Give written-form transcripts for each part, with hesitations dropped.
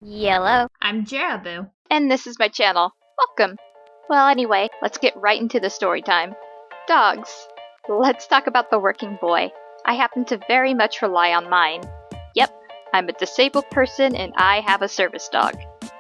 Yellow. I'm JaraBoo. And this is my channel. Welcome. Well, anyway, let's get right into the story time. Dogs. Let's talk about the working boy. I happen to very much rely on mine. Yep, I'm a disabled person and I have a service dog.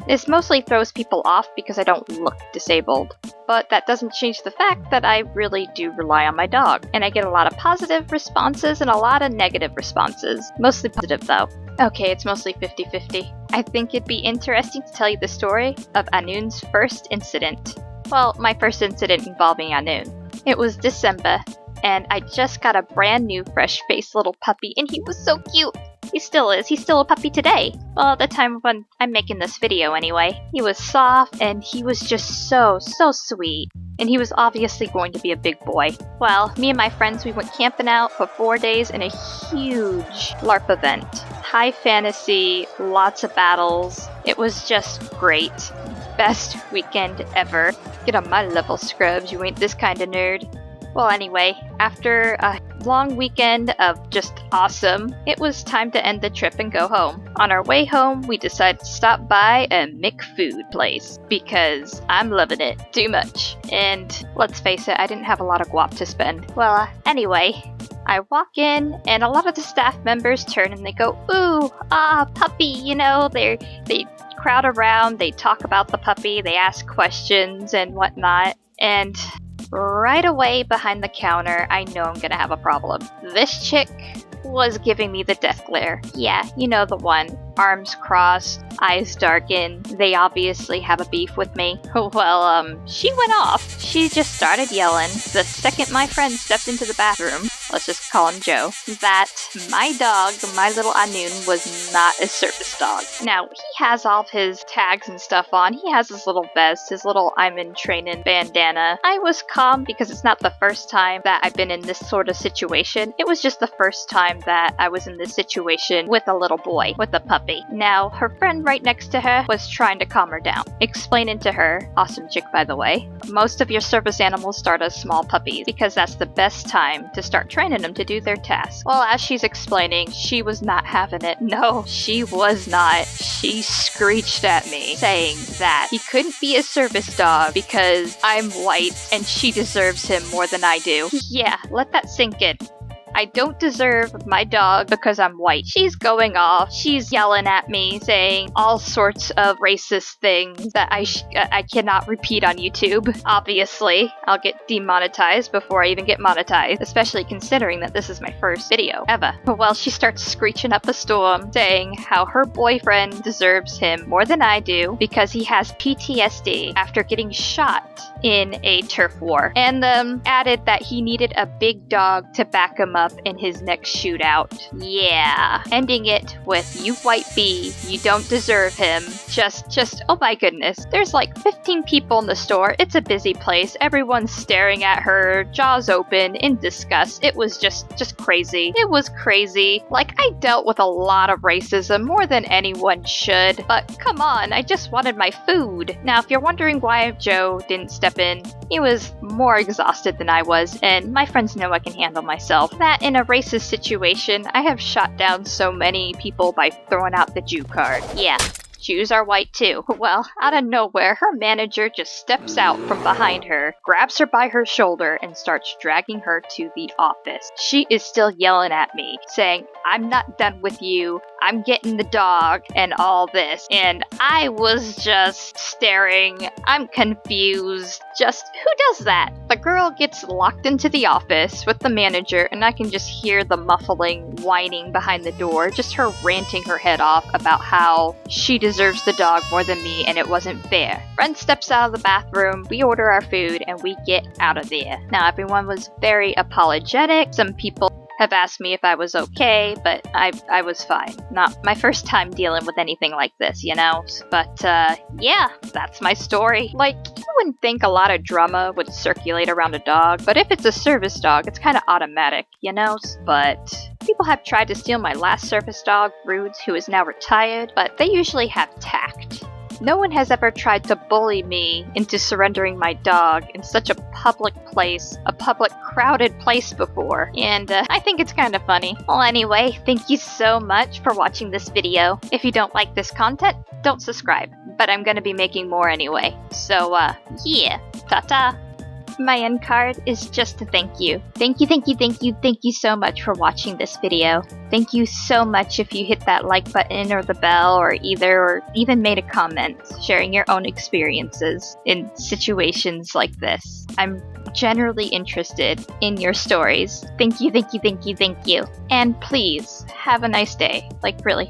This mostly throws people off because I don't look disabled. But that doesn't change the fact that I really do rely on my dog. And I get a lot of positive responses and a lot of negative responses. Mostly positive though. Okay, it's mostly 50-50. I think it'd be interesting to tell you the story of Anun's first incident. Well, my first incident involving Anun. It was December, and I just got a brand new fresh-faced little puppy, and he was so cute! He still is. He's still a puppy today. Well, at the time when I'm making this video anyway. He was soft, and he was just so sweet. And he was obviously going to be a big boy. Well, me and my friends, we went camping out for 4 days in a huge LARP event. High fantasy, lots of battles. It was just great. Best weekend ever. Get on my level, scrubs. You ain't this kind of nerd. Well, anyway, after a long weekend of just awesome, it was time to end the trip and go home. On our way home, we decided to stop by a McFood place because I'm loving it too much. And let's face it, I didn't have a lot of guap to spend. Well, anyway, I walk in and a lot of the staff members turn and they go, "Ooh, puppy," you know, they crowd around, they talk about the puppy, they ask questions and whatnot. And right away behind the counter, I know I'm gonna have a problem. This chick was giving me the death glare. Yeah, you know the one. Arms crossed, eyes darkened. They obviously have a beef with me. Well, she went off. She just started yelling the second my friend stepped into the bathroom. Let's just call him Joe. That my dog, my little Anun, was not a service dog. Now, he has all of his tags and stuff on. He has his little vest, his little I'm in training bandana. I was calm because it's not the first time that I've been in this sort of situation. It was just the first time that I was in this situation with a little boy, with a puppy. Now, her friend right next to her was trying to calm her down, explaining to her, awesome chick by the way, most of your service animals start as small puppies because that's the best time to start training them to do their tasks. Well, as she's explaining, she was not having it. No, she was not. She screeched at me, saying that he couldn't be a service dog because I'm white and she deserves him more than I do. Yeah, let that sink in. I don't deserve my dog because I'm white. She's going off. She's yelling at me, saying all sorts of racist things that I cannot repeat on YouTube. Obviously, I'll get demonetized before I even get monetized, especially considering that this is my first video ever. Well, she starts screeching up a storm, saying how her boyfriend deserves him more than I do because he has PTSD after getting shot in a turf war, and added that he needed a big dog to back him up in his next shootout. Yeah, ending it with, "You white bee, you don't deserve him." Just, oh my goodness. There's like 15 people in the store. It's a busy place. Everyone's staring at her, jaws open, in disgust. It was just crazy. It was crazy. Like, I dealt with a lot of racism, more than anyone should, but come on, I just wanted my food. Now, if you're wondering why Joe didn't step in, he was more exhausted than I was, and my friends know I can handle myself. That in a racist situation, I have shot down so many people by throwing out the Jew card. Yeah. Jews are white too. Well, out of nowhere, her manager just steps out from behind her, grabs her by her shoulder, and starts dragging her to the office. She is still yelling at me, saying, "I'm not done with you. I'm getting the dog," and all this. And I was just staring. I'm confused. Just, who does that? The girl gets locked into the office with the manager, and I can just hear the muffling whining behind the door, just her ranting her head off about how she deserves the dog more than me and it wasn't fair. Friend steps out of the bathroom, we order our food, and we get out of there. Now, everyone was very apologetic. Some people have asked me if I was okay, but I was fine. Not my first time dealing with anything like this, you know? But, yeah, that's my story. Like, you wouldn't think a lot of drama would circulate around a dog, but if it's a service dog, it's kind of automatic, you know? But people have tried to steal my last service dog, Rudes, who is now retired, but they usually have tact. No one has ever tried to bully me into surrendering my dog in such a public place, a public crowded place before, and I think it's kind of funny. Well, anyway, thank you so much for watching this video. If you don't like this content, don't subscribe, but I'm gonna be making more anyway. So, yeah, ta-ta! My end card is just to thank you. Thank you so much for watching this video. Thank you so much if you hit that like button or the bell or either, or even made a comment sharing your own experiences in situations like this. I'm generally interested in your stories. Thank you. And please, have a nice day. Like, really.